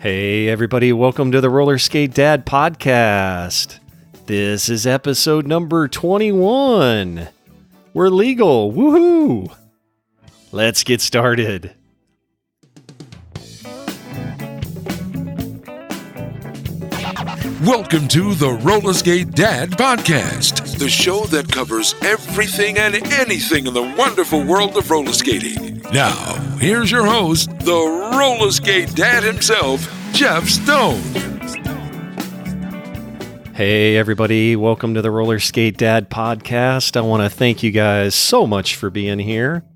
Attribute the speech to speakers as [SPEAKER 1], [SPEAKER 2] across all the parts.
[SPEAKER 1] Hey everybody, welcome to the Roller Skate Dad podcast. This is episode number 21. We're legal, woohoo! Let's get started.
[SPEAKER 2] Welcome to the Roller Skate Dad podcast, the show that covers everything and anything in the wonderful world of roller skating. Now, here's your host, the Roller Skate Dad himself, Jeff Stone.
[SPEAKER 1] Hey everybody, welcome to the Roller Skate Dad podcast. I want to thank you guys so much for being here.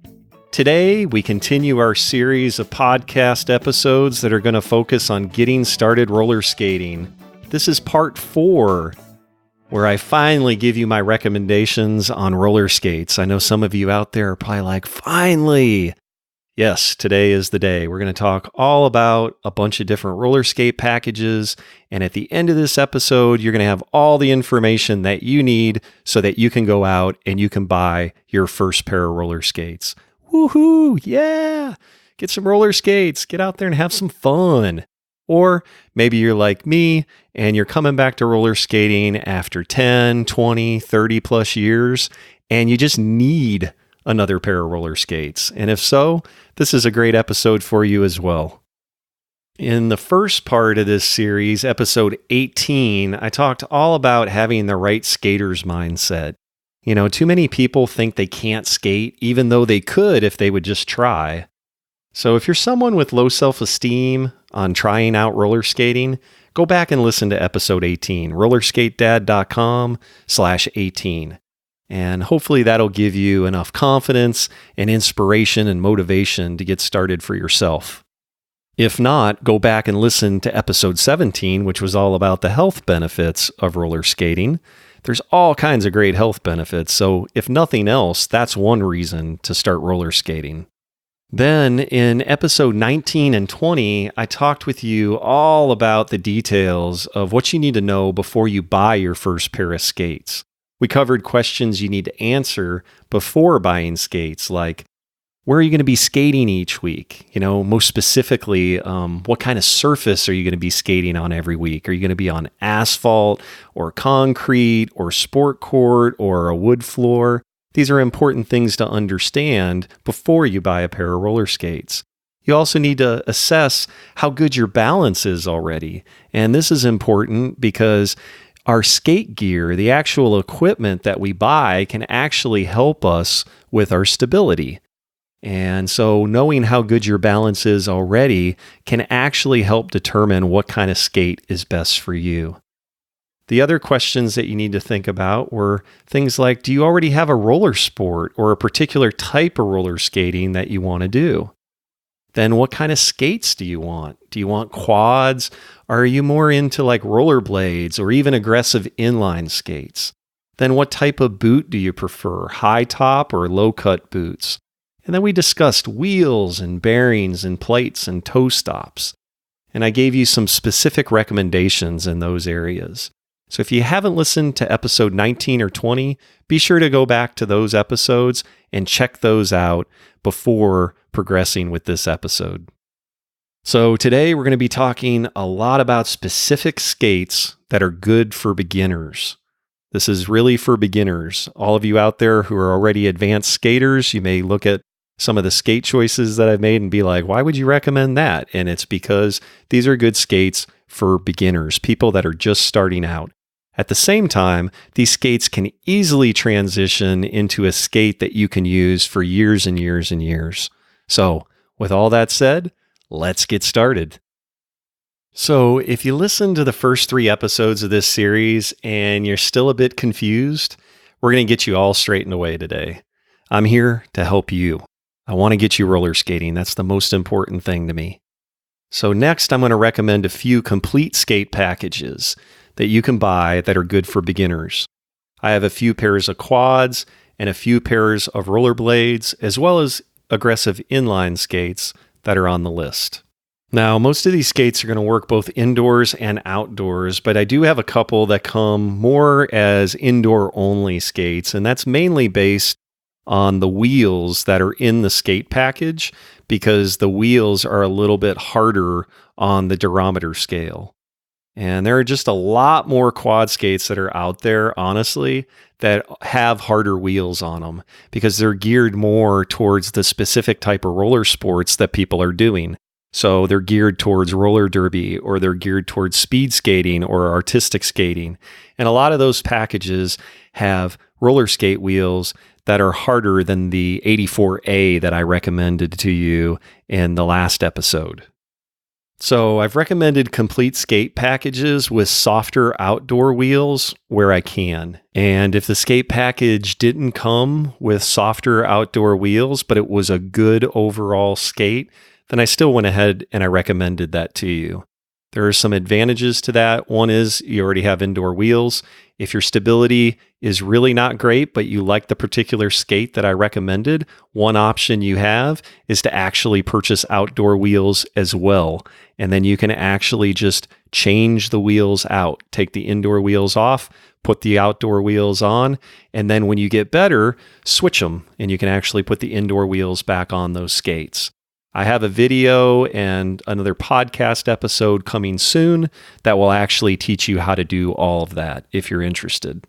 [SPEAKER 1] Today, we continue our series of podcast episodes that are going to focus on getting started roller skating. This is part 4, where I finally give you my recommendations on roller skates. I know some of you out there are probably like, finally! Yes, today is the day. We're going to talk all about a bunch of different roller skate packages, and at the end of this episode, you're going to have all the information that you need so that you can go out and you can buy your first pair of roller skates. Woohoo! Yeah! Get some roller skates. Get out there and have some fun. Or maybe you're like me and you're coming back to roller skating after 10, 20, 30 plus years, and you just need another pair of roller skates. And if so, this is a great episode for you as well. In the first part of this series, episode 18, I talked all about having the right skater's mindset. You know, too many people think they can't skate, even though they could if they would just try. So if you're someone with low self-esteem on trying out roller skating, go back and listen to episode 18, rollerskatedad.com/18. And hopefully that'll give you enough confidence and inspiration and motivation to get started for yourself. If not, go back and listen to episode 17, which was all about the health benefits of roller skating. There's all kinds of great health benefits, so if nothing else, that's one reason to start roller skating. Then in episode 19 and 20, I talked with you all about the details of what you need to know before you buy your first pair of skates. We covered questions you need to answer before buying skates, like where are you going to be skating each week? You know, most specifically, what kind of surface are you going to be skating on every week? Are you going to be on asphalt or concrete or sport court or a wood floor? These are important things to understand before you buy a pair of roller skates. You also need to assess how good your balance is already. And this is important because our skate gear, the actual equipment that we buy, can actually help us with our stability. And so knowing how good your balance is already can actually help determine what kind of skate is best for you. The other questions that you need to think about were things like, do you already have a roller sport or a particular type of roller skating that you want to do? Then what kind of skates do you want? Do you want quads? Or are you more into like rollerblades or even aggressive inline skates? Then what type of boot do you prefer? High top or low cut boots? And then we discussed wheels and bearings and plates and toe stops. And I gave you some specific recommendations in those areas. So if you haven't listened to episode 19 or 20, be sure to go back to those episodes and check those out before progressing with this episode. So today we're going to be talking a lot about specific skates that are good for beginners. This is really for beginners. All of you out there who are already advanced skaters, you may look at some of the skate choices that I've made and be like, why would you recommend that? And it's because these are good skates for beginners, people that are just starting out. At the same time, these skates can easily transition into a skate that you can use for years and years and years. So, with all that said, let's get started. So, if you listen to the first 3 episodes of this series and you're still a bit confused, we're going to get you all straightened away today. I'm here to help you. I want to get you roller skating. That's the most important thing to me. So next, I'm going to recommend a few complete skate packages that you can buy that are good for beginners. I have a few pairs of quads and a few pairs of rollerblades, as well as aggressive inline skates that are on the list. Now, most of these skates are going to work both indoors and outdoors, but I do have a couple that come more as indoor-only skates, and that's mainly based on the wheels that are in the skate package because the wheels are a little bit harder on the durometer scale. And there are just a lot more quad skates that are out there, honestly, that have harder wheels on them because they're geared more towards the specific type of roller sports that people are doing. So they're geared towards roller derby, or they're geared towards speed skating or artistic skating. And a lot of those packages have roller skate wheels that are harder than the 84A that I recommended to you in the last episode. So I've recommended complete skate packages with softer outdoor wheels where I can. And if the skate package didn't come with softer outdoor wheels, but it was a good overall skate, then I still went ahead and I recommended that to you. There are some advantages to that. One is you already have indoor wheels. If your stability is really not great, but you like the particular skate that I recommended, one option you have is to actually purchase outdoor wheels as well. And then you can actually just change the wheels out, take the indoor wheels off, put the outdoor wheels on, and then when you get better, switch them, and you can actually put the indoor wheels back on those skates. I have a video and another podcast episode coming soon that will actually teach you how to do all of that if you're interested.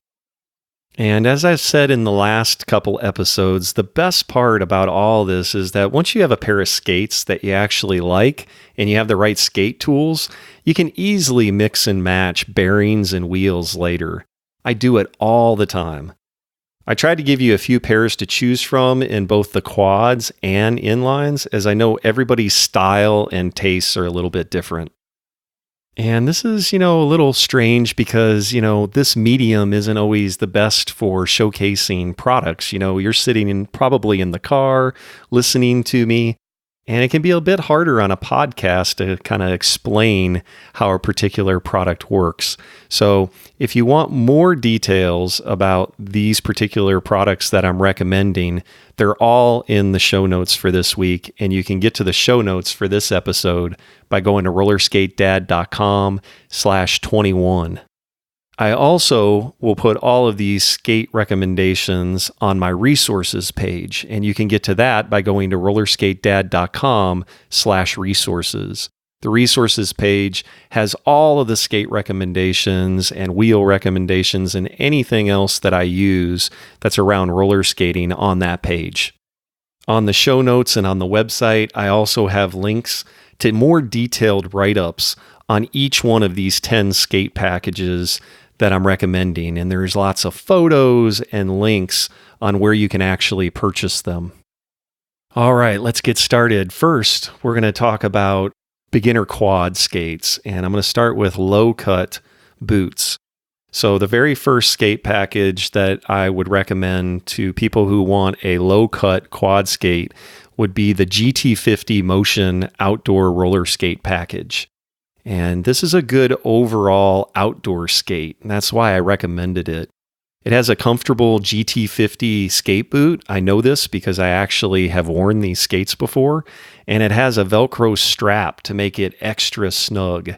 [SPEAKER 1] And as I've said in the last couple episodes, the best part about all this is that once you have a pair of skates that you actually like and you have the right skate tools, you can easily mix and match bearings and wheels later. I do it all the time. I tried to give you a few pairs to choose from in both the quads and inlines, as I know everybody's style and tastes are a little bit different. And this is, a little strange because, this medium isn't always the best for showcasing products. You're sitting probably in the car listening to me, and it can be a bit harder on a podcast to kind of explain how a particular product works. So if you want more details about these particular products that I'm recommending, they're all in the show notes for this week. And you can get to the show notes for this episode by going to rollerskatedad.com/21. I also will put all of these skate recommendations on my resources page, and you can get to that by going to rollerskatedad.com/resources. The resources page has all of the skate recommendations and wheel recommendations and anything else that I use that's around roller skating on that page. On the show notes and on the website, I also have links to more detailed write-ups on each one of these 10 skate packages that I'm recommending. And there's lots of photos and links on where you can actually purchase them. All right, let's get started. First, we're going to talk about beginner quad skates, and I'm going to start with low-cut boots. So the very first skate package that I would recommend to people who want a low-cut quad skate would be the GT50 Motion Outdoor Roller Skate Package. And this is a good overall outdoor skate, and that's why I recommended it. It has a comfortable GT50 skate boot. I know this because I actually have worn these skates before, and it has a Velcro strap to make it extra snug.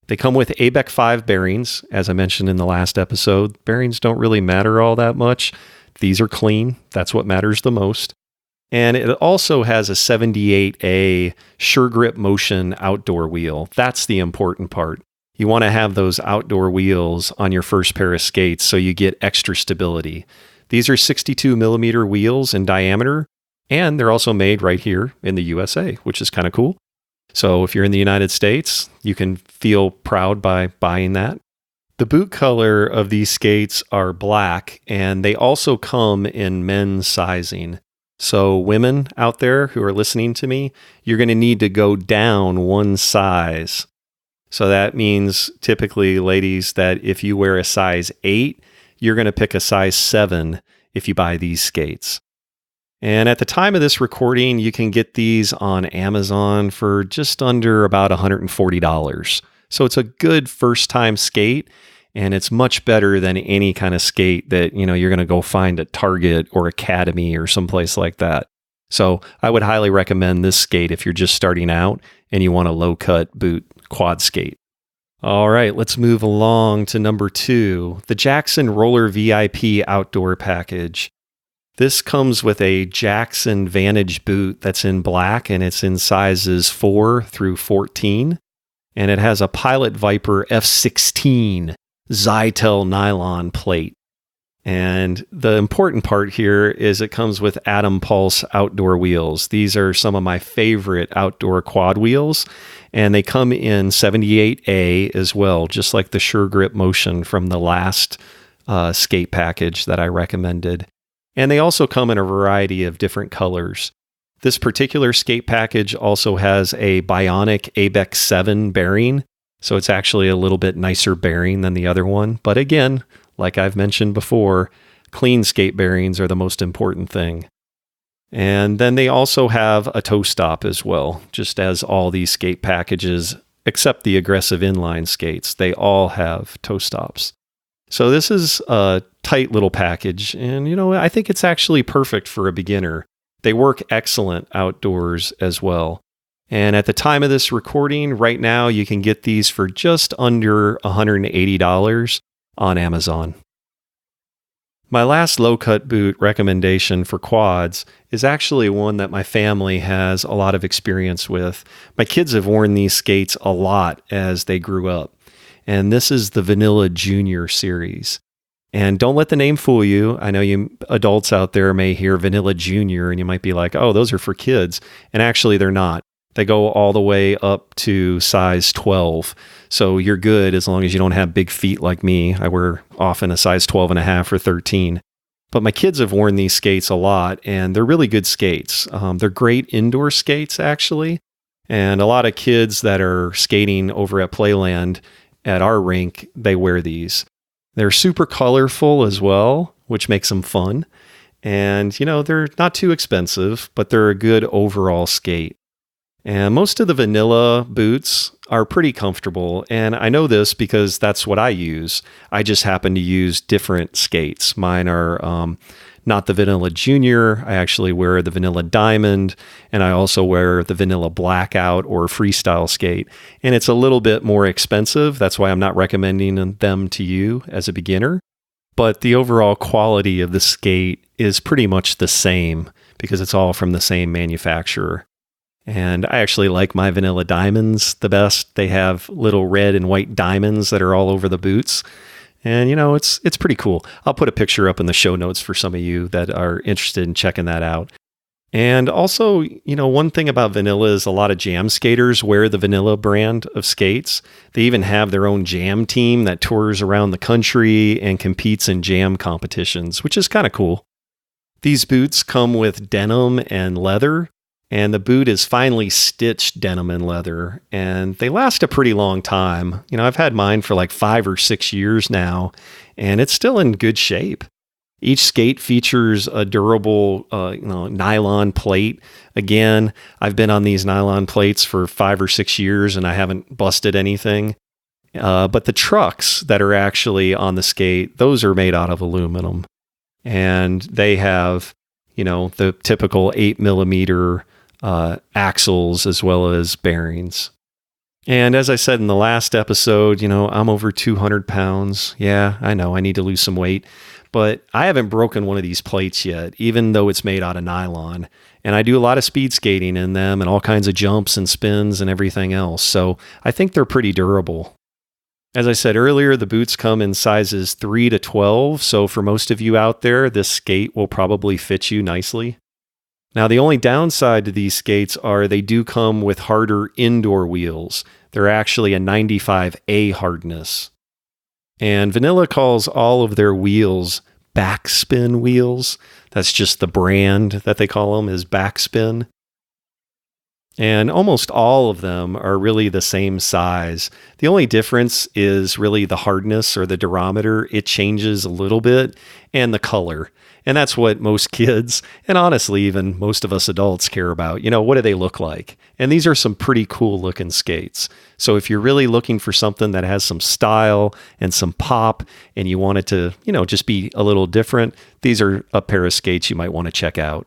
[SPEAKER 1] They come with ABEC 5 bearings, as I mentioned in the last episode. Bearings don't really matter all that much. These are clean. That's what matters the most. And it also has a 78A SureGrip Motion outdoor wheel. That's the important part. You want to have those outdoor wheels on your first pair of skates so you get extra stability. These are 62 millimeter wheels in diameter, and they're also made right here in the USA, which is kind of cool. So if you're in the United States, you can feel proud by buying that. The boot color of these skates are black, and they also come in men's sizing. So women out there who are listening to me, you're going to need to go down one size. So that means typically, ladies, that if you wear a size 8, you're going to pick a size 7 if you buy these skates. And at the time of this recording, you can get these on Amazon for just under about $140. So it's a good first-time skate, and it's much better than any kind of skate that, you're going to go find at Target or Academy or someplace like that. So I would highly recommend this skate if you're just starting out and you want a low-cut boot quad skate. All right, let's move along to number 2, the Jackson Roller VIP Outdoor Package. This comes with a Jackson Vantage boot that's in black, and it's in sizes 4 through 14. And it has a Pilot Viper F16 Zytel nylon plate. And the important part here is it comes with Atom Pulse outdoor wheels. These are some of my favorite outdoor quad wheels, and they come in 78A as well, just like the Sure Grip Motion from the last skate package that I recommended. And they also come in a variety of different colors. This particular skate package also has a Bionic ABEX 7 bearing, so it's actually a little bit nicer bearing than the other one. But again, like I've mentioned before, clean skate bearings are the most important thing. And then they also have a toe stop as well, just as all these skate packages, except the aggressive inline skates, they all have toe stops. So this is a tight little package, and I think it's actually perfect for a beginner. They work excellent outdoors as well. And at the time of this recording, right now, you can get these for just under $180 on Amazon. My last low-cut boot recommendation for quads is actually one that my family has a lot of experience with. My kids have worn these skates a lot as they grew up. And this is the Vanilla Junior series. And don't let the name fool you. I know you adults out there may hear Vanilla Junior and you might be like, oh, those are for kids. And actually, they're not. They go all the way up to size 12. So you're good as long as you don't have big feet like me. I wear often a size 12 and a half or 13. But my kids have worn these skates a lot, and they're really good skates. They're great indoor skates, actually. And a lot of kids that are skating over at Playland at our rink, they wear these. They're super colorful as well, which makes them fun. And, they're not too expensive, but they're a good overall skate. And most of the Vanilla boots are pretty comfortable. And I know this because that's what I use. I just happen to use different skates. Mine are not the Vanilla Junior. I actually wear the Vanilla Diamond. And I also wear the Vanilla Blackout or Freestyle skate. And it's a little bit more expensive. That's why I'm not recommending them to you as a beginner. But the overall quality of the skate is pretty much the same because it's all from the same manufacturer. And I actually like my Vanilla Diamonds the best. They have little red and white diamonds that are all over the boots. And, it's pretty cool. I'll put a picture up in the show notes for some of you that are interested in checking that out. And also, one thing about Vanilla is a lot of jam skaters wear the Vanilla brand of skates. They even have their own jam team that tours around the country and competes in jam competitions, which is kind of cool. These boots come with denim and leather. And the boot is finely stitched denim and leather, and they last a pretty long time. I've had mine for like 5 or 6 years now, and it's still in good shape. Each skate features a durable, nylon plate. Again, I've been on these nylon plates for 5 or 6 years, and I haven't busted anything. But the trucks that are actually on the skate, those are made out of aluminum, and they have, the typical 8mm axles as well as bearings. And as I said in the last episode, I'm over 200 pounds. Yeah, I know I need to lose some weight, but I haven't broken one of these plates yet, even though it's made out of nylon. And I do a lot of speed skating in them and all kinds of jumps and spins and everything else. So I think they're pretty durable. As I said earlier, the boots come in sizes 3 to 12. So for most of you out there, this skate will probably fit you nicely. Now, the only downside to these skates are they do come with harder indoor wheels. They're actually a 95A hardness. And Vanilla calls all of their wheels backspin wheels. That's just the brand that they call them, is backspin. And almost all of them are really the same size. The only difference is really the hardness or the durometer. It changes a little bit, and the color. And that's what most kids, and honestly, even most of us adults care about. What do they look like? And these are some pretty cool looking skates. So if you're really looking for something that has some style and some pop, and you want it to, just be a little different, these are a pair of skates you might want to check out.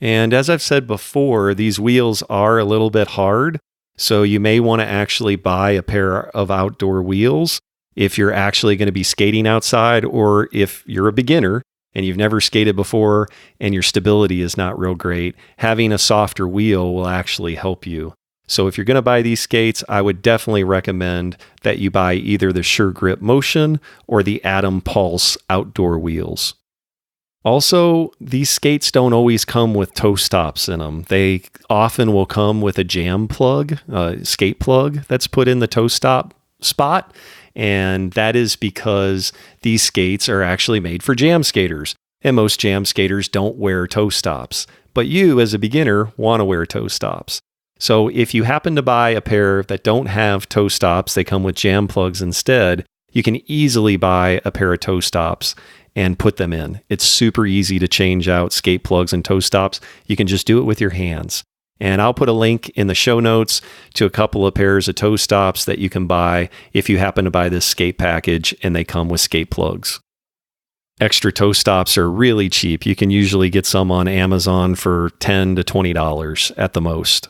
[SPEAKER 1] And as I've said before, these wheels are a little bit hard. So you may want to actually buy a pair of outdoor wheels if you're actually going to be skating outside, or if you're a beginner and you've never skated before and your stability is not real great, having a softer wheel will actually help you. So if you're going to buy these skates, I would definitely recommend that you buy either the Sure Grip Motion or the Atom Pulse outdoor wheels. Also, these skates don't always come with toe stops in them. They often will come with a jam plug, skate plug that's put in the toe stop spot. And that is because these skates are actually made for jam skaters. And most jam skaters don't wear toe stops. But you, as a beginner, want to wear toe stops. So if you happen to buy a pair that don't have toe stops, they come with jam plugs instead, you can easily buy a pair of toe stops and put them in. It's super easy to change out skate plugs and toe stops. You can just do it with your hands. And I'll put a link in the show notes to a couple of pairs of toe stops that you can buy if you happen to buy this skate package and they come with skate plugs. Extra toe stops are really cheap. You can usually get some on Amazon for $10 to $20 at the most.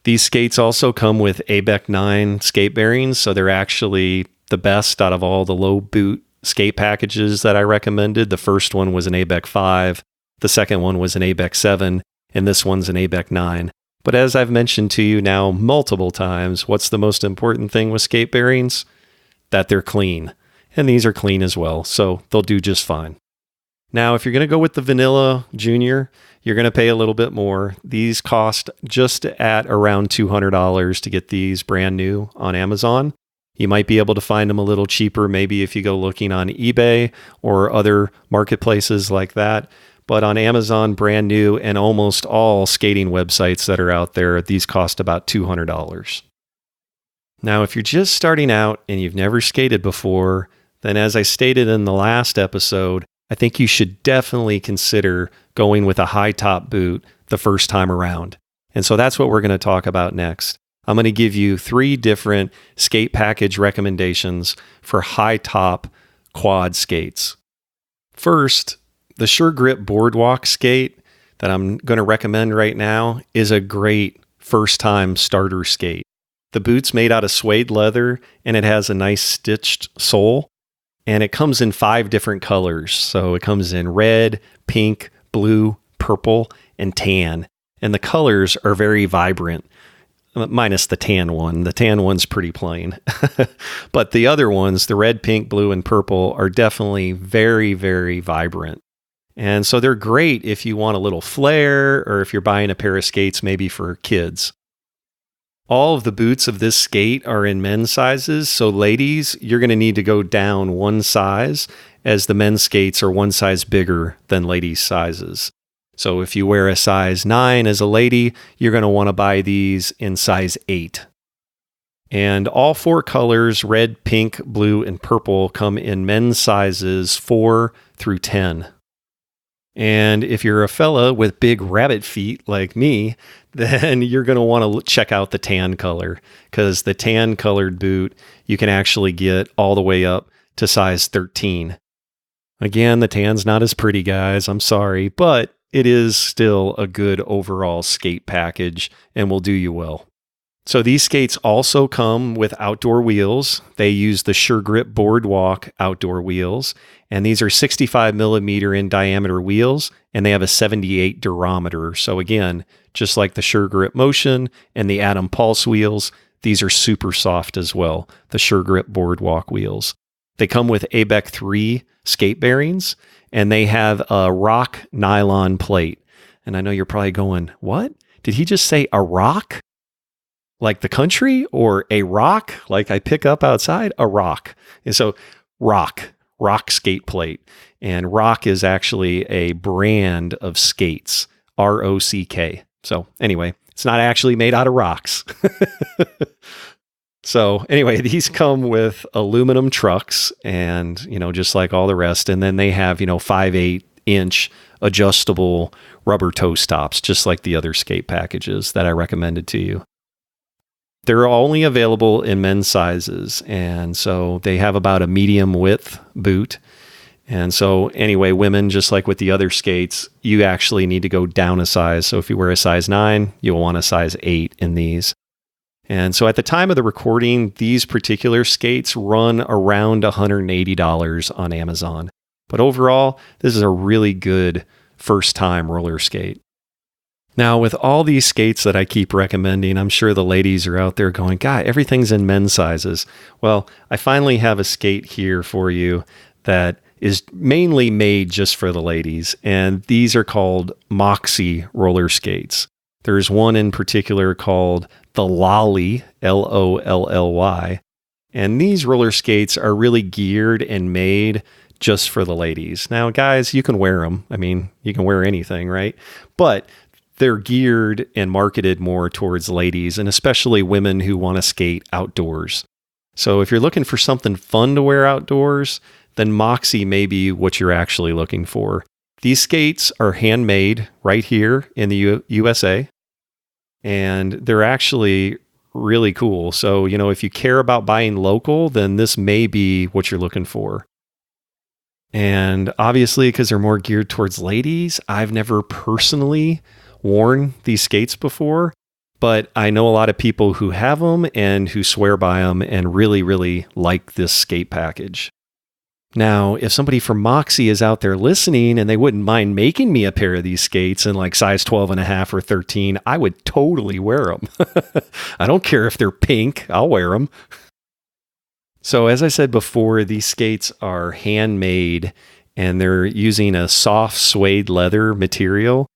[SPEAKER 1] These skates also come with ABEC 9 skate bearings, so they're actually the best out of all the low boot skate packages that I recommended. The first one was an ABEC 5, the second one was an ABEC 7, and this one's an ABEC 9. But as I've mentioned to you now multiple times, what's the most important thing with skate bearings? That they're clean. And these are clean as well, so they'll do just fine. Now, if you're going to go with the Vanilla Junior, you're going to pay a little bit more. These cost just at around $200 to get these brand new on Amazon. You might be able to find them a little cheaper, maybe if you go looking on eBay or other marketplaces like that. But on Amazon, brand new, and almost all skating websites that are out there, these cost about $200. Now, if you're just starting out and you've never skated before, then as I stated in the last episode, I think you should definitely consider going with a high top boot the first time around. And so that's what we're going to talk about next. I'm going to give you 3 different skate package recommendations for high top quad skates. First, the Sure Grip Boardwalk skate that I'm going to recommend right now is a great first time starter skate. The boot's made out of suede leather and it has a nice stitched sole, and it comes in 5 different colors. So it comes in red, pink, blue, purple, and tan. And the colors are very vibrant. Minus the tan one. The tan one's pretty plain. But the other ones, the red, pink, blue, and purple, are definitely very, very vibrant. And so they're great if you want a little flair or if you're buying a pair of skates maybe for kids. All of the boots of this skate are in men's sizes. So ladies, you're going to need to go down one size, as the men's skates are one size bigger than ladies' sizes. So if you wear a size 9 as a lady, you're going to want to buy these in size 8. And all 4 colors, red, pink, blue, and purple, come in men's sizes 4 through 10. And if you're a fella with big rabbit feet like me, then you're going to want to check out the tan color, because the tan colored boot, you can actually get all the way up to size 13. Again, the tan's not as pretty, guys. I'm sorry, but it is still a good overall skate package and will do you well. So these skates also come with outdoor wheels. They use the Sure Grip Boardwalk outdoor wheels, and these are 65 millimeter in diameter wheels, and they have a 78 durometer. So again, just like the Sure Grip Motion and the Atom Pulse wheels, these are super soft as well, the Sure Grip Boardwalk wheels. They come with ABEC 3 skate bearings, and they have a rock nylon plate. And I know you're probably going, what? Did he just say a rock? Like the country, or a rock? Like I pick up outside? A rock. And so rock skate plate. And Rock is actually a brand of skates, ROCK. So anyway, it's not actually made out of rocks. So anyway, these come with aluminum trucks and, just like all the rest. And then they have, 5/8 inch adjustable rubber toe stops, just like the other skate packages that I recommended to you. They're only available in men's sizes. And so they have about a medium width boot. And so anyway, women, just like with the other skates, you actually need to go down a size. So if you wear a size 9, you'll want a size 8 in these. And so at the time of the recording, these particular skates run around $180 on Amazon. But overall, this is a really good first-time roller skate. Now, with all these skates that I keep recommending, I'm sure the ladies are out there going, God, everything's in men's sizes. Well, I finally have a skate here for you that is mainly made just for the ladies, and these are called Moxy roller skates. There's one in particular called the Lolly, Lolly, and these roller skates are really geared and made just for the ladies. Now, guys, you can wear them. I mean, you can wear anything, right? But they're geared and marketed more towards ladies, and especially women who want to skate outdoors. So if you're looking for something fun to wear outdoors, then Moxy may be what you're actually looking for. These skates are handmade right here in the USA, and they're actually really cool. So, if you care about buying local, then this may be what you're looking for. And obviously, because they're more geared towards ladies, I've never personally worn these skates before, but I know a lot of people who have them and who swear by them and really, really like this skate package. Now, if somebody from Moxy is out there listening and they wouldn't mind making me a pair of these skates in like size 12.5 or 13, I would totally wear them. I don't care if they're pink, I'll wear them. So as I said before, these skates are handmade and they're using a soft suede leather material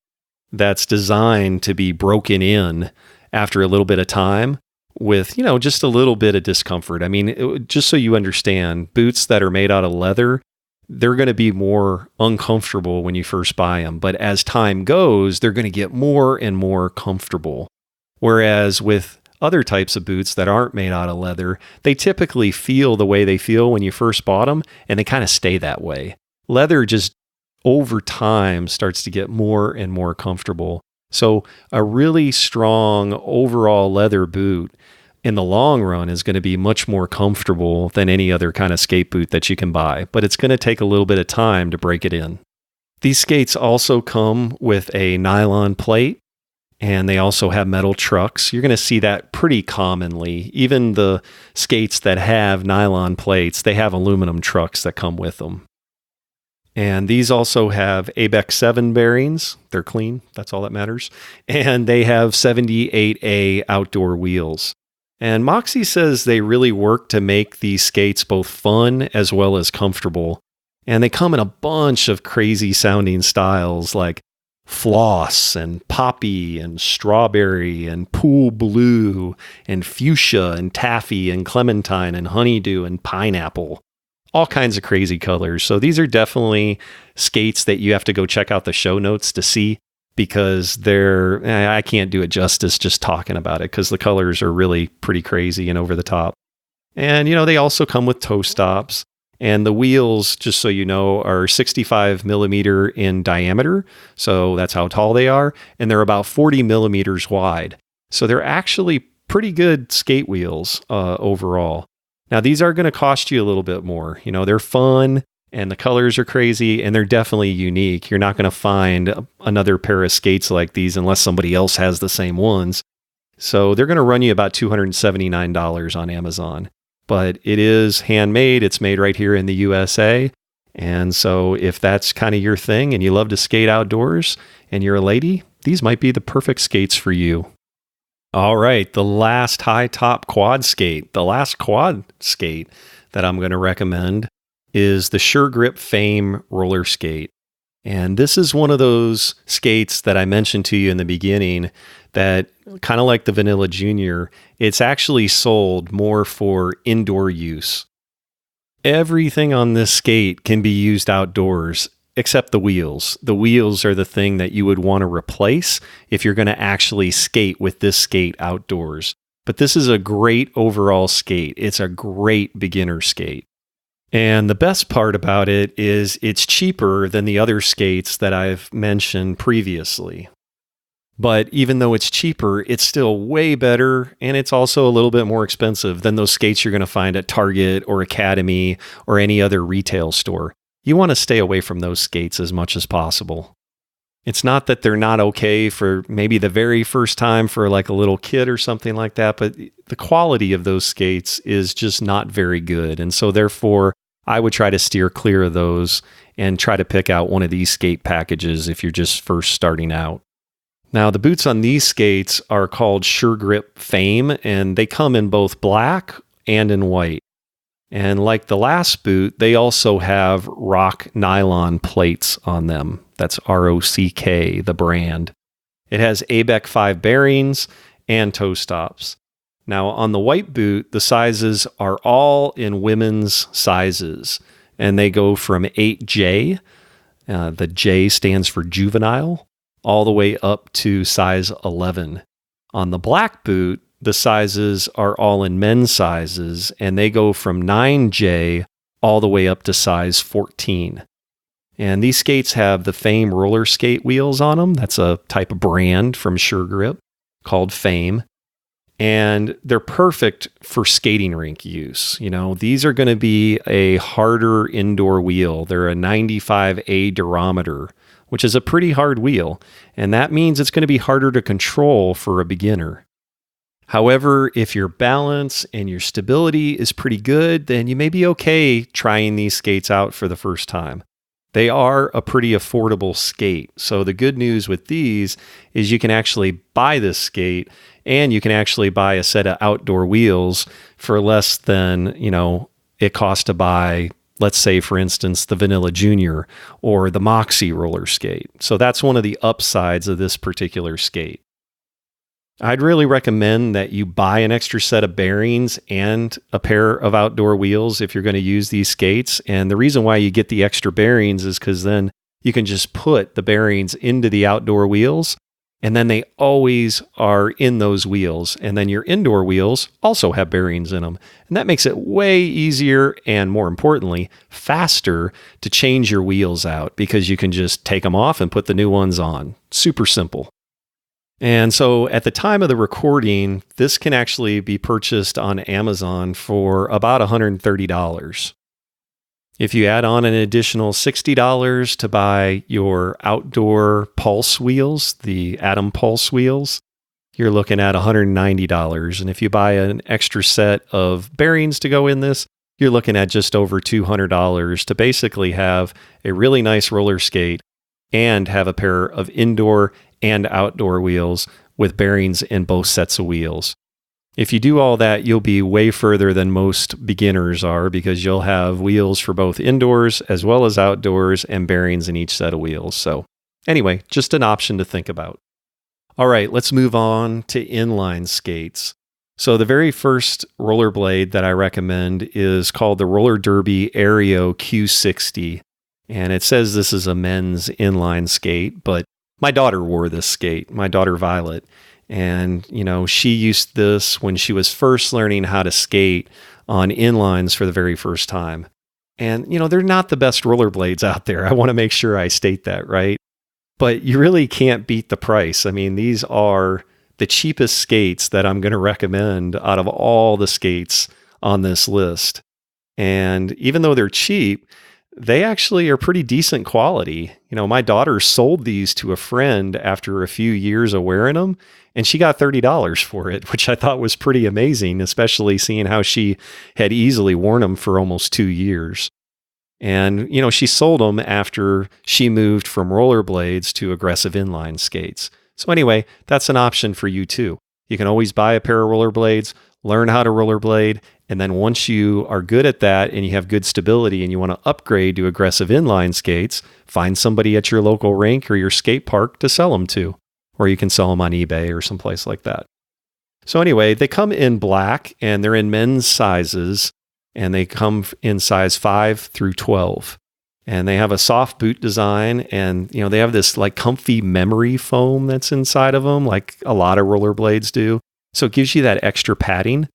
[SPEAKER 1] that's designed to be broken in after a little bit of time with, just a little bit of discomfort. I mean, just so you understand, boots that are made out of leather, they're going to be more uncomfortable when you first buy them. But as time goes, they're going to get more and more comfortable. Whereas with other types of boots that aren't made out of leather, they typically feel the way they feel when you first bought them, and they kind of stay that way. Leather just over time starts to get more and more comfortable. So a really strong overall leather boot in the long run is going to be much more comfortable than any other kind of skate boot that you can buy, but it's going to take a little bit of time to break it in. These skates also come with a nylon plate, and they also have metal trucks. You're going to see that pretty commonly. Even the skates that have nylon plates, they have aluminum trucks that come with them. And these also have ABEX 7 bearings. They're clean. That's all that matters. And they have 78A outdoor wheels. And Moxy says they really work to make these skates both fun as well as comfortable. And they come in a bunch of crazy sounding styles like floss and poppy and strawberry and pool blue and fuchsia and taffy and clementine and honeydew and pineapple. All kinds of crazy colors. So these are definitely skates that you have to go check out the show notes to see, because I can't do it justice just talking about it, because the colors are really pretty crazy and over the top. And, they also come with toe stops, and the wheels, just so you know, are 65 millimeter in diameter. So that's how tall they are. And they're about 40 millimeters wide. So they're actually pretty good skate wheels overall. Now, these are going to cost you a little bit more. They're fun and the colors are crazy and they're definitely unique. You're not going to find another pair of skates like these unless somebody else has the same ones. So they're going to run you about $279 on Amazon. But it is handmade. It's made right here in the USA. And so if that's kind of your thing and you love to skate outdoors and you're a lady, these might be the perfect skates for you. All right, the last high top quad skate, the last quad skate that I'm going to recommend is the SureGrip Fame roller skate. And this is one of those skates that I mentioned to you in the beginning that, kind of like the Vanilla Junior, it's actually sold more for indoor use. Everything on this skate can be used outdoors, except the wheels. The wheels are the thing that you would want to replace if you're going to actually skate with this skate outdoors. But this is a great overall skate. It's a great beginner skate. And the best part about it is it's cheaper than the other skates that I've mentioned previously. But even though it's cheaper, it's still way better, and it's also a little bit more expensive than those skates you're going to find at Target or Academy or any other retail store. You want to stay away from those skates as much as possible. It's not that they're not okay for maybe the very first time for like a little kid or something like that, but the quality of those skates is just not very good. And so therefore, I would try to steer clear of those and try to pick out one of these skate packages if you're just first starting out. Now, the boots on these skates are called SureGrip Fame, and they come in both black and in white. And like the last boot, they also have Rock nylon plates on them. That's ROCK, the brand. It has ABEC 5 bearings and toe stops. Now, on the white boot, the sizes are all in women's sizes, and they go from 8J, the J stands for juvenile, all the way up to size 11. On the black boot, the sizes are all in men's sizes, and they go from 9J all the way up to size 14. And these skates have the Fame roller skate wheels on them. That's a type of brand from SureGrip called Fame. And they're perfect for skating rink use. You know, these are going to be a harder indoor wheel. They're a 95A durometer, which is a pretty hard wheel. And that means it's going to be harder to control for a beginner. However, if your balance and your stability is pretty good, then you may be okay trying these skates out for the first time. They are a pretty affordable skate. So the good news with these is you can actually buy this skate and you can actually buy a set of outdoor wheels for less than, it costs to buy, let's say, for instance, the Vanilla Junior or the Moxie roller skate. So that's one of the upsides of this particular skate. I'd really recommend that you buy an extra set of bearings and a pair of outdoor wheels if you're going to use these skates. And the reason why you get the extra bearings is because then you can just put the bearings into the outdoor wheels, and then they always are in those wheels. And then your indoor wheels also have bearings in them. And that makes it way easier and, more importantly, faster to change your wheels out because you can just take them off and put the new ones on. Super simple. And so at the time of the recording, this can actually be purchased on Amazon for about $130. If you add on an additional $60 to buy your outdoor pulse wheels, the Atom Pulse wheels, you're looking at $190. And if you buy an extra set of bearings to go in this, you're looking at just over $200 to basically have a really nice roller skate and have a pair of indoor and outdoor wheels with bearings in both sets of wheels. If you do all that, you'll be way further than most beginners are because you'll have wheels for both indoors as well as outdoors and bearings in each set of wheels. So anyway, just an option to think about. All right, let's move on to inline skates. So the very first rollerblade that I recommend is called the Roller Derby Aereo Q60. And it says this is a men's inline skate, but my daughter wore this skate, my daughter Violet. And, she used this when she was first learning how to skate on inlines for the very first time. And, they're not the best rollerblades out there. I want to make sure I state that, right? But you really can't beat the price. I mean, these are the cheapest skates that I'm going to recommend out of all the skates on this list. And even though they're cheap, they actually are pretty decent quality. My daughter sold these to a friend after a few years of wearing them, and she got $30 for it, which I thought was pretty amazing, especially seeing how she had easily worn them for almost 2 years. And, she sold them after she moved from rollerblades to aggressive inline skates. So anyway, that's an option for you too. You can always buy a pair of rollerblades, learn how to rollerblade, and then once you are good at that and you have good stability and you want to upgrade to aggressive inline skates, find somebody at your local rink or your skate park to sell them to. Or you can sell them on eBay or someplace like that. So anyway, they come in black and they're in men's sizes, and they come in size 5 through 12. And they have a soft boot design, and they have this like comfy memory foam that's inside of them, like a lot of rollerblades do. So it gives you that extra padding.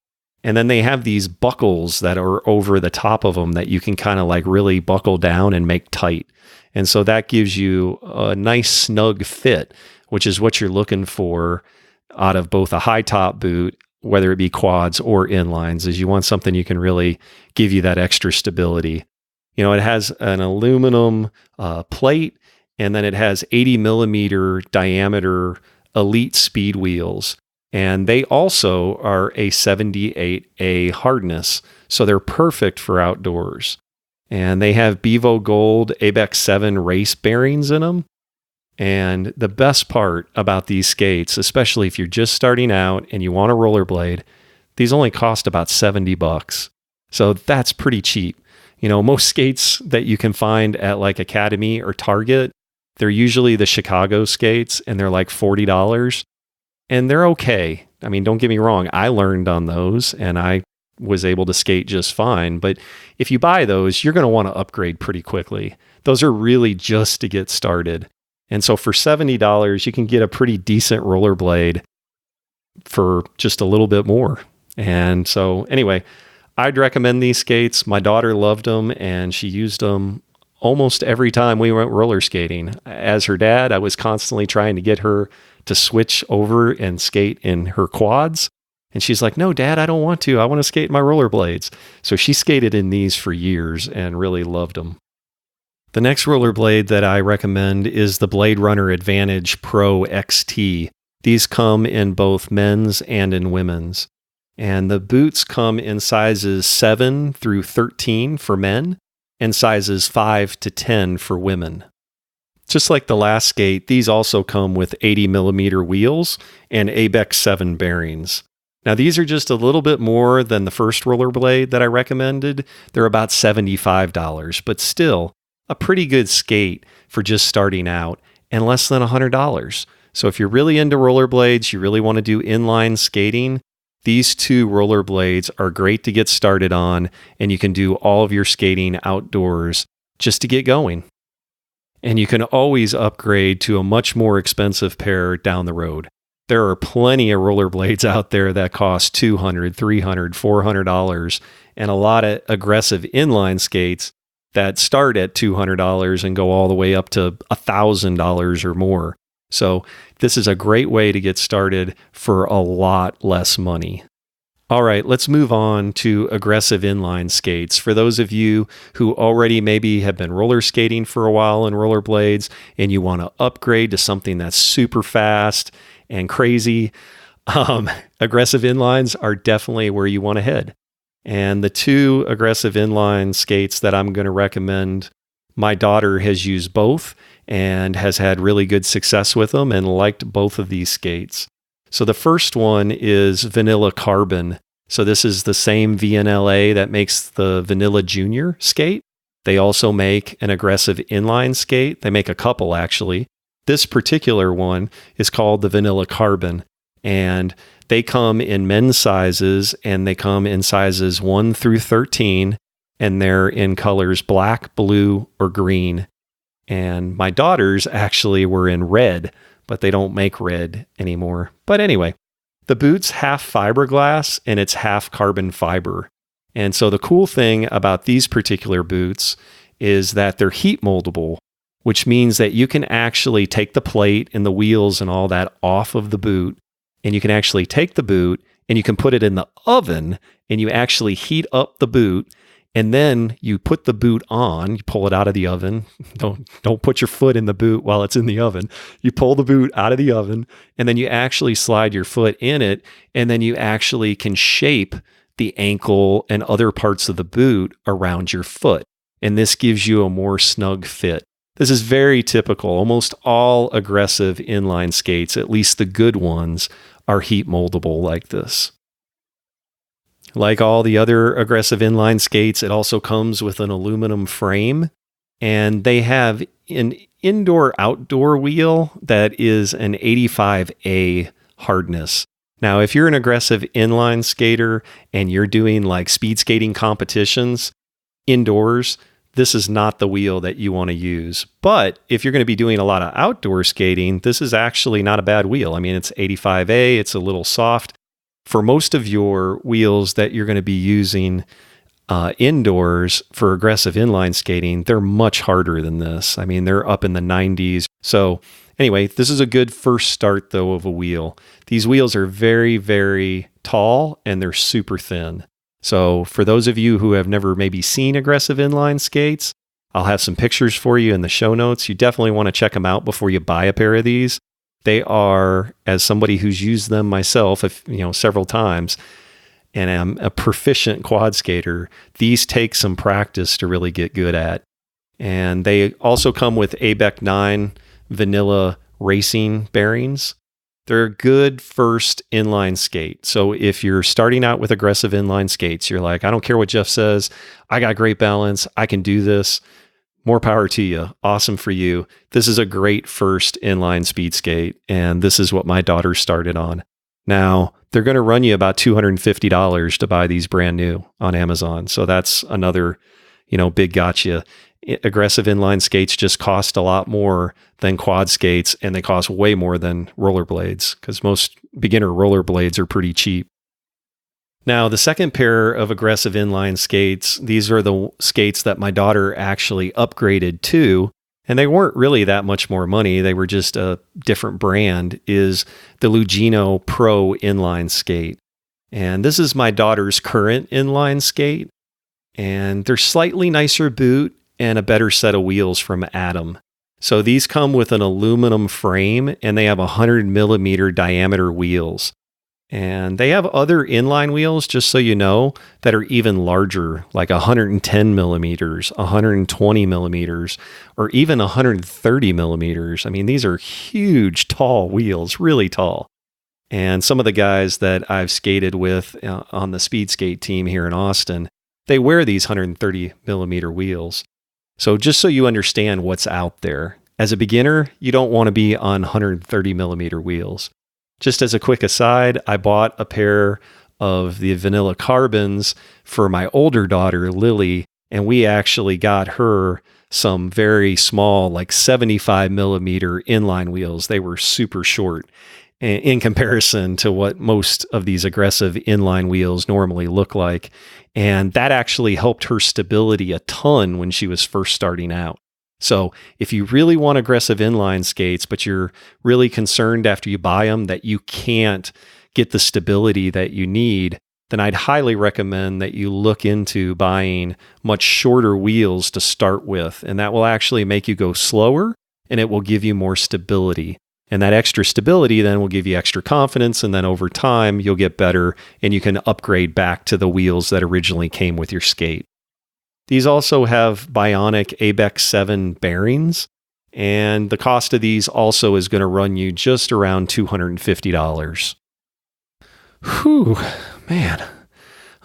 [SPEAKER 1] And then they have these buckles that are over the top of them that you can kind of like really buckle down and make tight. And so that gives you a nice snug fit, which is what you're looking for out of both a high top boot, whether it be quads or inlines, is you want something you can really give you that extra stability. It has an aluminum plate, and then it has 80 millimeter diameter Elite speed wheels. And they also are a 78A hardness, so they're perfect for outdoors. And they have Bevo Gold ABEX 7 race bearings in them. And the best part about these skates, especially if you're just starting out and you want a rollerblade, these only cost about $70. So that's pretty cheap. You know, most skates that you can find at like Academy or Target, they're usually the Chicago skates and they're like $40. And they're okay. I mean, don't get me wrong. I learned on those and I was able to skate just fine. But if you buy those, you're going to want to upgrade pretty quickly. Those are really just to get started. And so for $70, you can get a pretty decent rollerblade for just a little bit more. And so anyway, I'd recommend these skates. My daughter loved them and she used them almost every time we went roller skating. As her dad, I was constantly trying to get her to switch over and skate in her quads. And she's like, no, Dad, I don't want to. I want to skate in my rollerblades. So she skated in these for years and really loved them. The next rollerblade that I recommend is the Blade Runner Advantage Pro XT. These come in both men's and in women's. And the boots come in sizes 7 through 13 for men and sizes 5 to 10 for women. Just like the last skate, these also come with 80 millimeter wheels and ABEX 7 bearings. Now, these are just a little bit more than the first rollerblade that I recommended. They're about $75, but still a pretty good skate for just starting out and less than $100. So if you're really into rollerblades, you really want to do inline skating, these two rollerblades are great to get started on, and you can do all of your skating outdoors just to get going. And you can always upgrade to a much more expensive pair down the road. There are plenty of rollerblades out there that cost $200, $300, $400, and a lot of aggressive inline skates that start at $200 and go all the way up to $1,000 or more. So this is a great way to get started for a lot less money. All right, let's move on to aggressive inline skates. For those of you who already maybe have been roller skating for a while in rollerblades and you want to upgrade to something that's super fast and crazy, aggressive inlines are definitely where you want to head. And the two aggressive inline skates that I'm going to recommend, my daughter has used both and has had really good success with them and liked both of these skates. So the first one is Vanilla Carbon. So this is the same VNLA that makes the Vanilla Junior skate. They also make an aggressive inline skate. They make a couple, actually. This particular one is called the Vanilla Carbon, and they come in men's sizes, and they come in sizes 1 through 13, and they're in colors black, blue, or green. And my daughters actually were in red, but they don't make red anymore. But anyway, the boot's half fiberglass and it's half carbon fiber. And so the cool thing about these particular boots is that they're heat moldable, which means that you can actually take the plate and the wheels and all that off of the boot, and you can actually take the boot and you can put it in the oven and you actually heat up the boot. And then you put the boot on, you pull it out of the oven. Don't put your foot in the boot while it's in the oven. You pull the boot out of the oven, and then you actually slide your foot in it, and then you actually can shape the ankle and other parts of the boot around your foot. And this gives you a more snug fit. This is very typical. Almost all aggressive inline skates, at least the good ones, are heat moldable like this. Like all the other aggressive inline skates, it also comes with an aluminum frame, and they have an indoor-outdoor wheel that is an 85A hardness. Now, if you're an aggressive inline skater and you're doing like speed skating competitions indoors, this is not the wheel that you want to use. But if you're going to be doing a lot of outdoor skating, this is actually not a bad wheel. I mean, it's 85A, it's a little soft. For most of your wheels that you're going to be using indoors for aggressive inline skating, they're much harder than this. I mean, they're up in the 90s. So anyway, this is a good first start, though, of a wheel. These wheels are very, very tall, and they're super thin. So for those of you who have never maybe seen aggressive inline skates, I'll have some pictures for you in the show notes. You definitely want to check them out before you buy a pair of these. They are, as somebody who's used them myself, several times, and am a proficient quad skater, these take some practice to really get good at. And they also come with ABEC 9 vanilla racing bearings. They're a good first inline skate. So if you're starting out with aggressive inline skates, you're like, I don't care what Jeff says. I got great balance. I can do this. More power to you. Awesome for you. This is a great first inline speed skate. And this is what my daughter started on. Now, they're going to run you about $250 to buy these brand new on Amazon. So that's another, big gotcha. Aggressive inline skates just cost a lot more than quad skates, and they cost way more than rollerblades because most beginner rollerblades are pretty cheap. Now, the second pair of aggressive inline skates, these are the skates that my daughter actually upgraded to, and they weren't really that much more money. They were just a different brand, is the Lugino Pro inline skate. And this is my daughter's current inline skate, and they're slightly nicer boot and a better set of wheels from Atom. So these come with an aluminum frame, and they have 100 millimeter diameter wheels. And they have other inline wheels, just so you know, that are even larger, like 110 millimeters, 120 millimeters, or even 130 millimeters. I mean, these are huge, tall wheels, really tall. And some of the guys that I've skated with on the speed skate team here in Austin, they wear these 130 millimeter wheels. So just so you understand what's out there, as a beginner, you don't want to be on 130 millimeter wheels. Just as a quick aside, I bought a pair of the vanilla carbons for my older daughter, Lily, and we actually got her some very small, like 75 millimeter inline wheels. They were super short in comparison to what most of these aggressive inline wheels normally look like. And that actually helped her stability a ton when she was first starting out. So if you really want aggressive inline skates, but you're really concerned after you buy them that you can't get the stability that you need, then I'd highly recommend that you look into buying much shorter wheels to start with. And that will actually make you go slower, and it will give you more stability. And that extra stability then will give you extra confidence, and then over time, you'll get better, and you can upgrade back to the wheels that originally came with your skate. These also have Bionic ABEC 7 bearings, and the cost of these also is going to run you just around $250. Whew, man,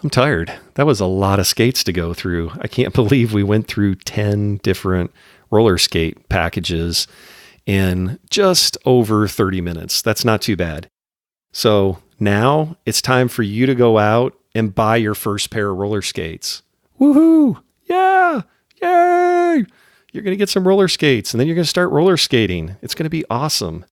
[SPEAKER 1] I'm tired. That was a lot of skates to go through. I can't believe we went through 10 different roller skate packages in just over 30 minutes. That's not too bad. So now it's time for you to go out and buy your first pair of roller skates. Woohoo! Yeah! Yay! You're going to get some roller skates, and then you're going to start roller skating. It's going to be awesome.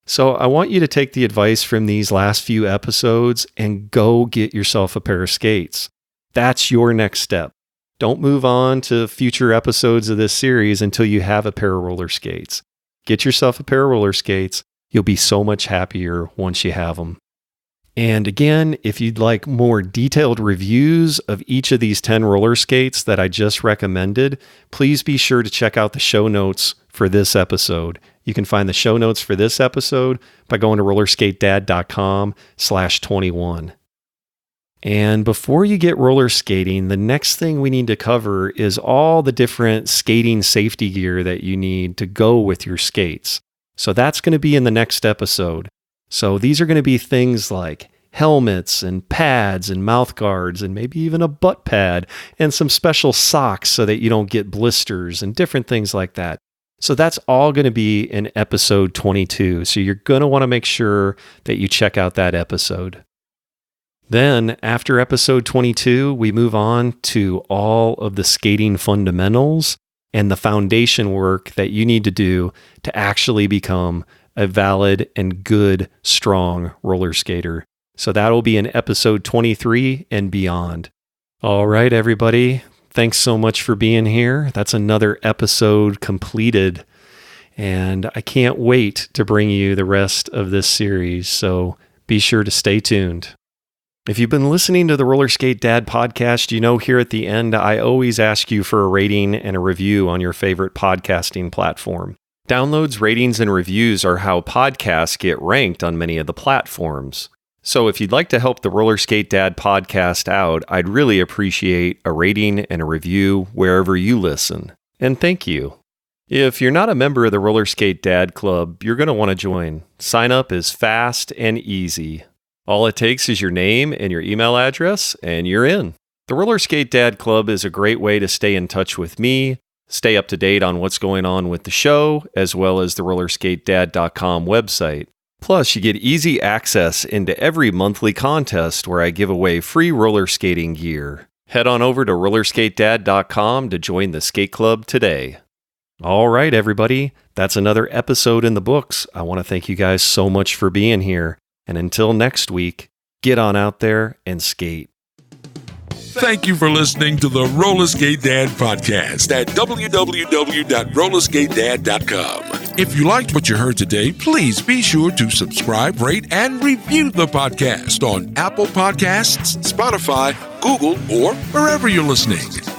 [SPEAKER 1] So I want you to take the advice from these last few episodes and go get yourself a pair of skates. That's your next step. Don't move on to future episodes of this series until you have a pair of roller skates. Get yourself a pair of roller skates. You'll be so much happier once you have them. And again, if you'd like more detailed reviews of each of these 10 roller skates that I just recommended, please be sure to check out the show notes for this episode. You can find the show notes for this episode by going to rollerskatedad.com/21. And before you get roller skating, the next thing we need to cover is all the different skating safety gear that you need to go with your skates. So that's going to be in the next episode. So these are going to be things like helmets and pads and mouth guards and maybe even a butt pad and some special socks so that you don't get blisters and different things like that. So that's all going to be in episode 22. So you're going to want to make sure that you check out that episode. Then, after episode 22, we move on to all of the skating fundamentals and the foundation work that you need to do to actually become a valid and good, strong roller skater. So that'll be in episode 23 and beyond. All right, everybody. Thanks so much for being here. That's another episode completed. And I can't wait to bring you the rest of this series. So be sure to stay tuned. If you've been listening to the Roller Skate Dad podcast, you know here at the end, I always ask you for a rating and a review on your favorite podcasting platform. Downloads, ratings, and reviews are how podcasts get ranked on many of the platforms. So if you'd like to help the Roller Skate Dad podcast out, I'd really appreciate a rating and a review wherever you listen. And thank you. If you're not a member of the Roller Skate Dad Club, you're going to want to join. Sign up is fast and easy. All it takes is your name and your email address, and you're in. The Roller Skate Dad Club is a great way to stay in touch with me, stay up to date on what's going on with the show, as well as the rollerskatedad.com website. Plus, you get easy access into every monthly contest where I give away free roller skating gear. Head on over to rollerskatedad.com to join the skate club today. All right, everybody, that's another episode in the books. I want to thank you guys so much for being here. And until next week, get on out there and skate.
[SPEAKER 2] Thank you for listening to the Roller Skate Dad podcast at www.rollerskatedad.com. If you liked what you heard today, please be sure to subscribe, rate, and review the podcast on Apple Podcasts, Spotify, Google, or wherever you're listening.